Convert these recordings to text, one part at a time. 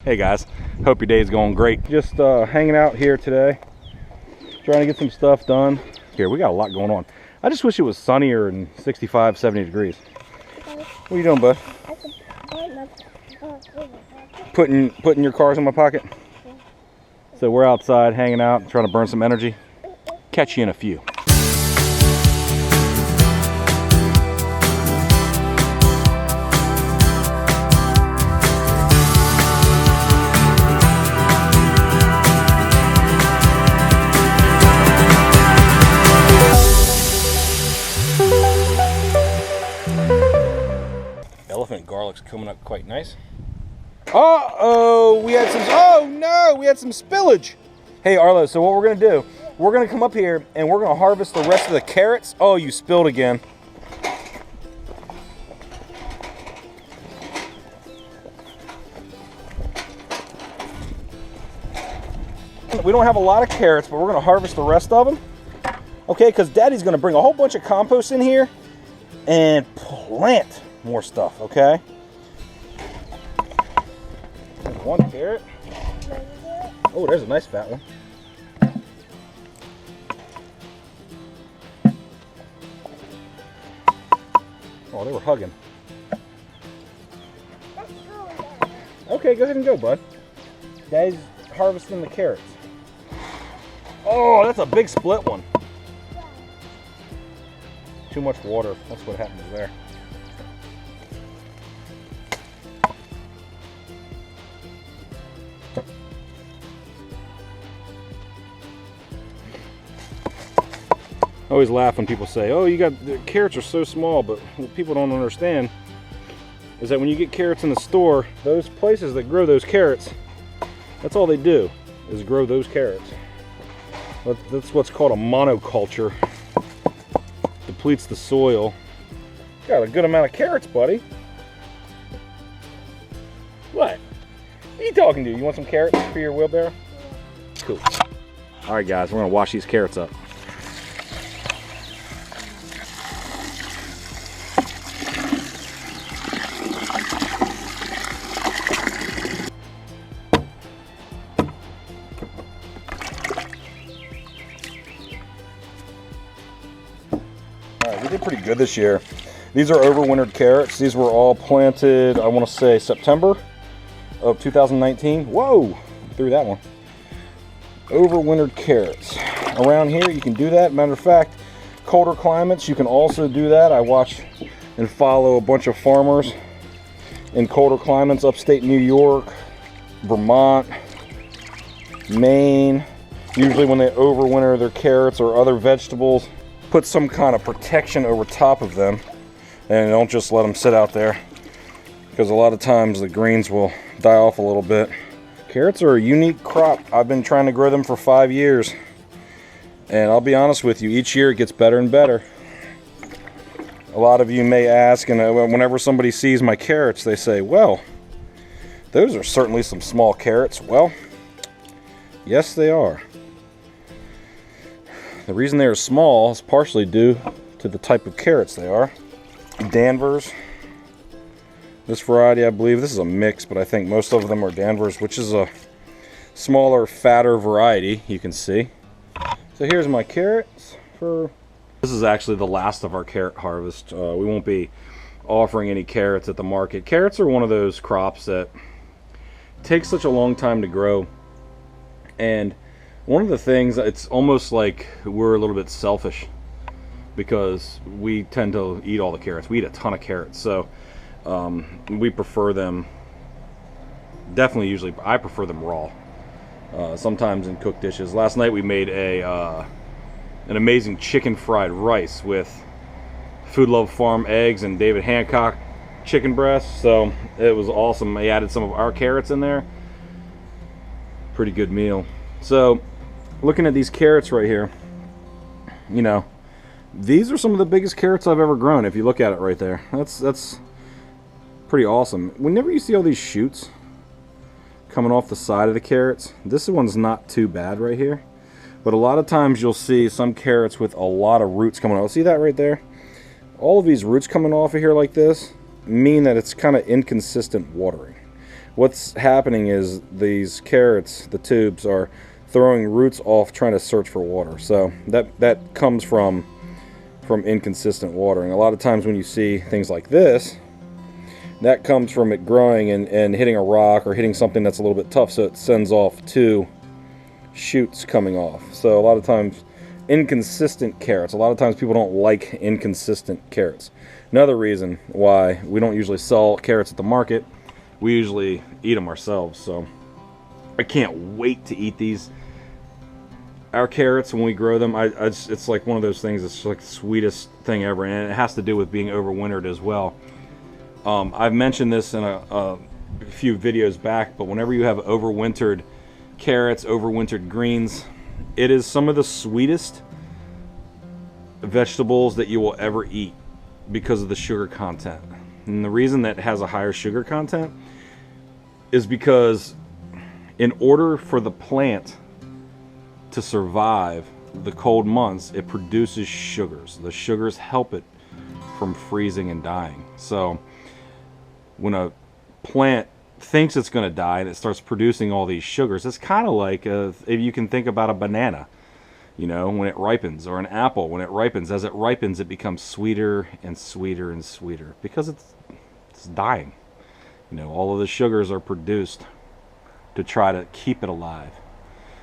Hey guys, hope your day is going great. Just hanging out here today, trying to get some stuff done. Here, we got a lot going on. I just wish it was sunnier and 65, 70 degrees. What are you doing, bud? Putting your cars in my pocket? So we're outside hanging out, trying to burn some energy. Catch you in a few. Elephant garlic's coming up quite nice. Uh-oh, we had some spillage. Hey Arlo, so what we're gonna do, we're gonna come up here and we're gonna harvest the rest of the carrots. Oh, you spilled again. We don't have a lot of carrots, but we're gonna harvest the rest of them. Okay, because Daddy's gonna bring a whole bunch of compost in here and plant more stuff, okay? One carrot. Oh, there's a nice fat one. Oh, they were hugging. Okay, go ahead and go, bud. Daddy's harvesting the carrots. Oh, that's a big split one. Too much water. That's what happens there. I always laugh when people say, oh, the carrots are so small, but what people don't understand is that when you get carrots in the store, those places that grow those carrots, that's all they do is grow those carrots. That's what's called a monoculture. Depletes the soil. Got a good amount of carrots, buddy. What are you talking to? You want some carrots for your wheelbarrow? Cool. All right, guys, we're gonna wash these carrots up. We did pretty good this year. These are overwintered carrots. These were all planted, I want to say September of 2019. Whoa, threw that one. Overwintered carrots. Around here you can do that. Matter of fact, colder climates you can also do that. I watch and follow a bunch of farmers in colder climates, upstate New York, Vermont, Maine. Usually when they overwinter their carrots or other vegetables, put some kind of protection over top of them and don't just let them sit out there, because a lot of times the greens will die off a little bit. Carrots are a unique crop. I've been trying to grow them for 5 years, and I'll be honest with you, each year it gets better and better. A lot of you may ask, and whenever somebody sees my carrots, they say, well, those are certainly some small carrots. Well, yes they are. The reason they are small is partially due to the type of carrots they are. Danvers. This variety, I believe, this is a mix, but I think most of them are Danvers, which is a smaller, fatter variety, you can see. So here's my carrots. This is actually the last of our carrot harvest. We won't be offering any carrots at the market. Carrots are one of those crops that takes such a long time to grow, and one of the things, it's almost like we're a little bit selfish because we tend to eat all the carrots. We eat a ton of carrots, so we prefer them, definitely usually, I prefer them raw. Sometimes in cooked dishes. Last night we made an amazing chicken fried rice with Food Love Farm eggs and David Hancock chicken breasts, so it was awesome. I added some of our carrots in there. Pretty good meal. So looking at these carrots right here, you know, these are some of the biggest carrots I've ever grown. If you look at it right there, that's pretty awesome. Whenever you see all these shoots coming off the side of the carrots, this one's not too bad right here, but a lot of times you'll see some carrots with a lot of roots coming out. See that right there? All of these roots coming off of here like this mean that it's kind of inconsistent watering. what's happening is these carrots, the tubes, are throwing roots off trying to search for water. So that comes from inconsistent watering. A lot of times when you see things like this, that comes from it growing and hitting a rock or hitting something that's a little bit tough, so it sends off 2 shoots coming off. So a lot of times, inconsistent carrots. A lot of times people don't like inconsistent carrots. Another reason why we don't usually sell carrots at the market, we usually eat them ourselves. So I can't wait to eat these. Our carrots, when we grow them, it's like one of those things. It's like the sweetest thing ever, and it has to do with being overwintered as well. I've mentioned this in a few videos back, but whenever you have overwintered carrots, overwintered greens, it is some of the sweetest vegetables that you will ever eat because of the sugar content. And the reason that it has a higher sugar content is because in order for the plant to survive the cold months, it produces sugars. The sugars help it from freezing and dying. So when a plant thinks it's going to die and it starts producing all these sugars, it's kind of like if you can think about a banana, you know, when it ripens, or an apple when it ripens. As it ripens, it becomes sweeter and sweeter and sweeter because it's dying. You know, all of the sugars are produced to try to keep it alive.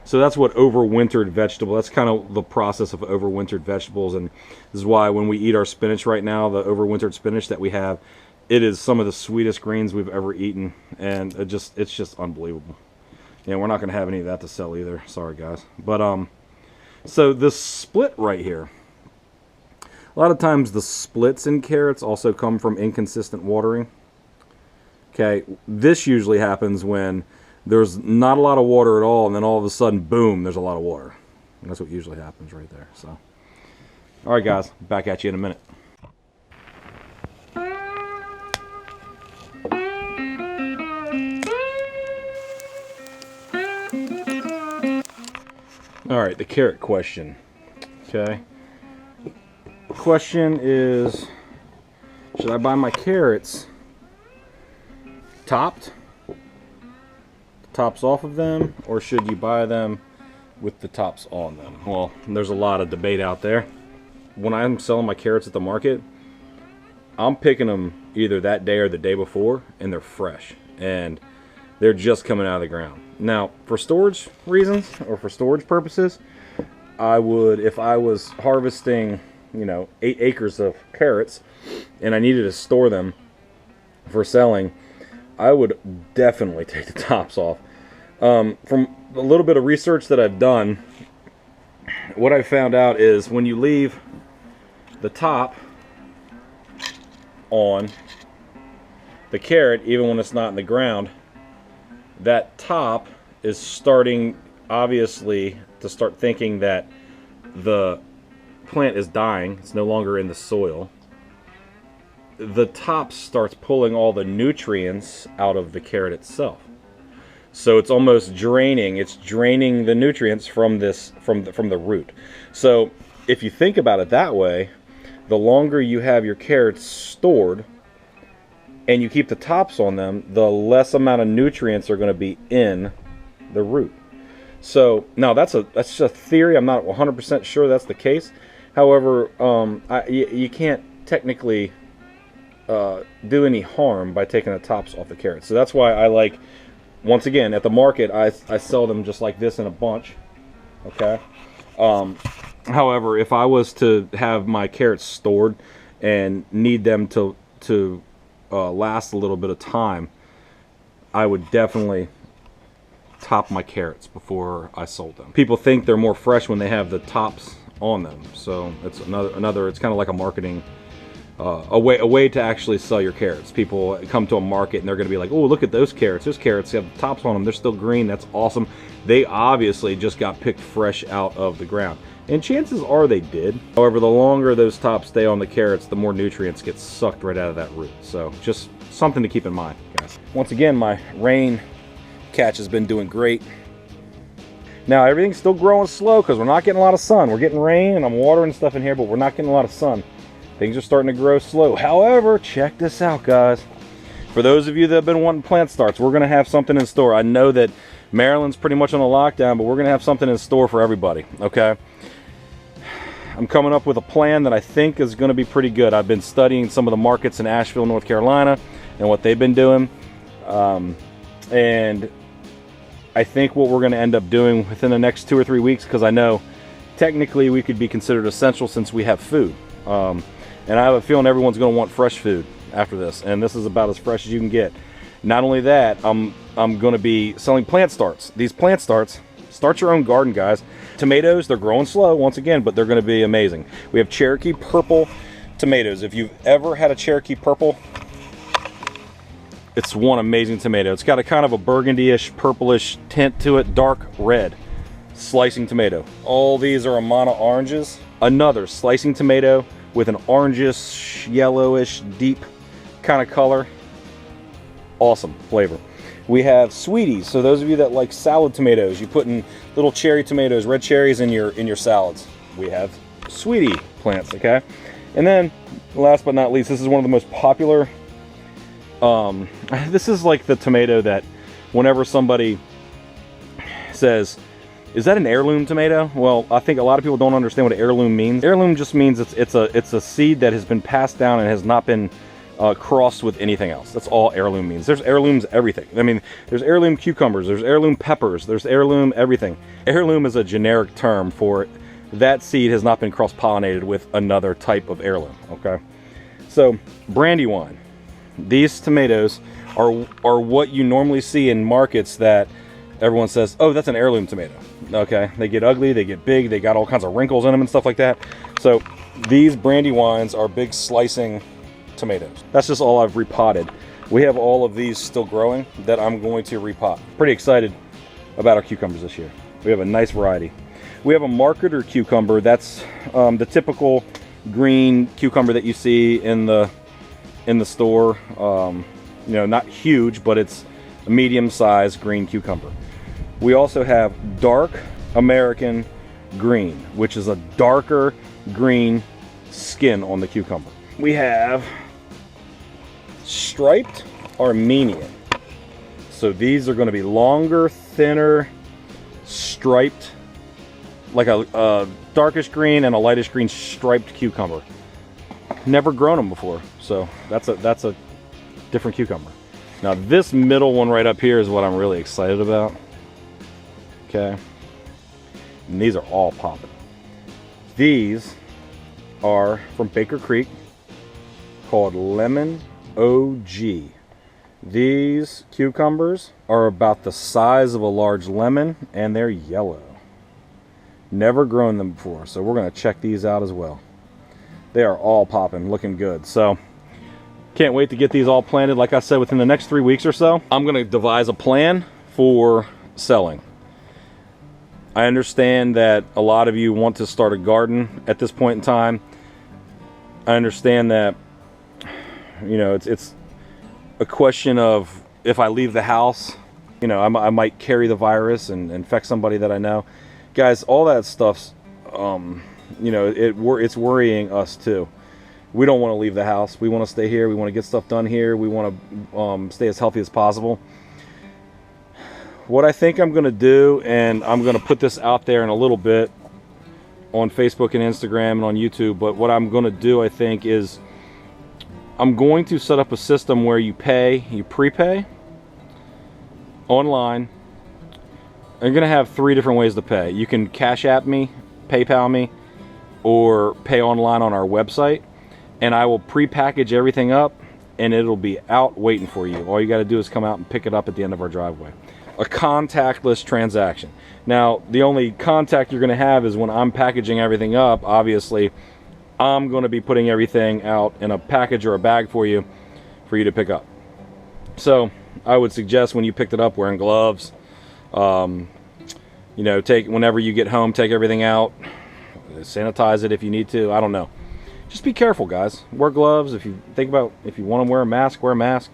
So that's what overwintered vegetable, that's kind of the process of overwintered vegetables. And this is why when we eat our spinach right now, the overwintered spinach that we have, it is some of the sweetest greens we've ever eaten, and it's just unbelievable. Yeah, we're not going to have any of that to sell either. Sorry, guys. But so this split right here, a lot of times the splits in carrots also come from inconsistent watering. Okay, this usually happens when there's not a lot of water at all, and then all of a sudden, boom, there's a lot of water. And that's what usually happens right there. So, all right, guys, back at you in a minute. All right, the carrot question. Okay. The question is, should I buy my carrots topped? Tops off of them, or should you buy them with the tops on them? Well, there's a lot of debate out there. When I'm selling my carrots at the market, I'm picking them either that day or the day before, and they're fresh, and they're just coming out of the ground. Now, for storage reasons or for storage purposes, I would, if I was harvesting, you know, 8 acres of carrots and I needed to store them for selling, I would definitely take the tops off. From a little bit of research that I've done, what I found out is when you leave the top on the carrot, even when it's not in the ground, that top is starting, obviously, to start thinking that the plant is dying. It's no longer in the soil. The top starts pulling all the nutrients out of the carrot itself. So it's almost draining. It's draining the nutrients from this, from the root. So if you think about it that way, the longer you have your carrots stored and you keep the tops on them, the less amount of nutrients are going to be in the root. So now that's just a theory. I'm not 100% sure that's the case. However, you can't technically do any harm by taking the tops off the carrots. So that's why I like, once again, at the market, I sell them just like this in a bunch. Okay. However, if I was to have my carrots stored and need them to last a little bit of time, I would definitely top my carrots before I sold them. People think they're more fresh when they have the tops on them, so it's another. It's kind of like a marketing, a way to actually sell your carrots. People come to a market and they're going to be like, "Oh, look at those carrots! Those carrots have the tops on them. They're still green. That's awesome." They obviously just got picked fresh out of the ground. And chances are they did. However, the longer those tops stay on the carrots, the more nutrients get sucked right out of that root. So just something to keep in mind, guys. Once again, my rain catch has been doing great. Now, everything's still growing slow because we're not getting a lot of sun. We're getting rain and I'm watering stuff in here, but we're not getting a lot of sun. Things are starting to grow slow. However, check this out, guys. For those of you that have been wanting plant starts, we're going to have something in store. I know that Maryland's pretty much on a lockdown, but we're going to have something in store for everybody, okay? I'm coming up with a plan that I think is going to be pretty good. I've been studying some of the markets in Asheville, North Carolina, and what they've been doing. And I think what we're going to end up doing within the next 2 or 3 weeks, because I know technically we could be considered essential since we have food. And I have a feeling everyone's going to want fresh food after this, and this is about as fresh as you can get. Not only that, I'm going to be selling plant starts. These plant starts, start your own garden, guys. Tomatoes, they're growing slow once again, but they're going to be amazing. We have Cherokee purple tomatoes. If you've ever had a Cherokee purple, it's one amazing tomato. It's got a kind of a burgundy-ish, purplish tint to it, dark red. Slicing tomato. All these are Amana oranges. Another slicing tomato with an orangish, yellowish, deep kind of color. Awesome flavor. We have sweeties. So those of you that like salad tomatoes, you put in little cherry tomatoes, red cherries in your salads. We have sweetie plants, okay? And then last but not least, this is one of the most popular. This is like the tomato that whenever somebody says, is that an heirloom tomato? Well, I think a lot of people don't understand what heirloom means. Heirloom just means it's a seed that has been passed down and has not been crossed with anything else. That's all heirloom means. There's heirlooms everything. I mean, there's heirloom cucumbers, there's heirloom peppers, there's heirloom everything. Heirloom is a generic term for that seed has not been cross-pollinated with another type of heirloom, okay? So, Brandywine. These tomatoes are what you normally see in markets that everyone says, oh, that's an heirloom tomato. Okay, they get ugly, they get big, they got all kinds of wrinkles in them and stuff like that. So these Brandywines are big slicing tomatoes. That's just all I've repotted. We have all of these still growing that I'm going to repot. Pretty excited about our cucumbers this year. We have a nice variety. We have a marketer cucumber. That's the typical green cucumber that you see in the store. You know, not huge, but it's a medium-sized green cucumber. We also have dark American green, which is a darker green skin on the cucumber. We have striped Armenian. So these are going to be longer, thinner, striped, like a darkish green and a lightish green striped cucumber. Never grown them before, so that's a different cucumber. Now this middle one right up here is what I'm really excited about. Okay, and these are all popping. These are from Baker Creek, called Lemon OG. These cucumbers are about the size of a large lemon, and they're yellow. Never grown them before, so we're going to check these out as well. They are all popping, looking good. So can't wait to get these all planted. Like I said, within the next 3 weeks or so, I'm going to devise a plan for selling. I understand that a lot of you want to start a garden at this point in time. I understand that, you know, it's a question of if I leave the house, you know, I might carry the virus and infect somebody that I know. Guys, all that stuff's, you know, it's worrying us too. We don't want to leave the house. We want to stay here. We want to get stuff done here. We want to stay as healthy as possible. What I think I'm going to do, and I'm going to put this out there in a little bit on Facebook and Instagram and on YouTube, but what I'm going to do, I think, is I'm going to set up a system where you prepay online. I'm going to have 3 different ways to pay. You can Cash App me, PayPal me, or pay online on our website, and I will pre-package everything up, and it'll be out waiting for you. All you got to do is come out and pick it up at the end of our driveway. A contactless transaction. Now, the only contact you're going to have is when I'm packaging everything up. Obviously, I'm going to be putting everything out in a package or a bag for you to pick up. So I would suggest when you picked it up, wearing gloves. You know, whenever you get home, take everything out, sanitize it if you need to. I don't know. Just be careful, guys. Wear gloves. If you want to wear a mask, wear a mask.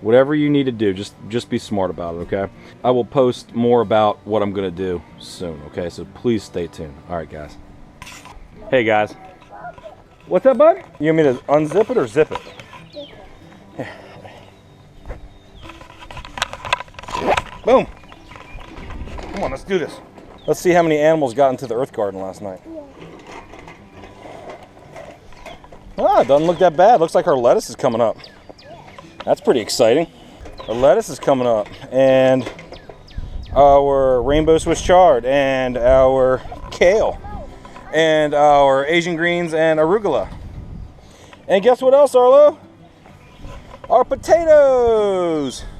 Whatever you need to do, just be smart about it, okay? I will post more about what I'm going to do soon, okay? So please stay tuned. All right, guys. Hey, guys. What's that, bud? You want me to unzip it or zip it? Boom. Come on, let's do this. Let's see how many animals got into the earth garden last night. Ah, it doesn't look that bad. Looks like our lettuce is coming up. That's pretty exciting. Our lettuce is coming up, and our rainbow Swiss chard, and our kale, and our Asian greens, and arugula. And guess what else, Arlo? Our potatoes!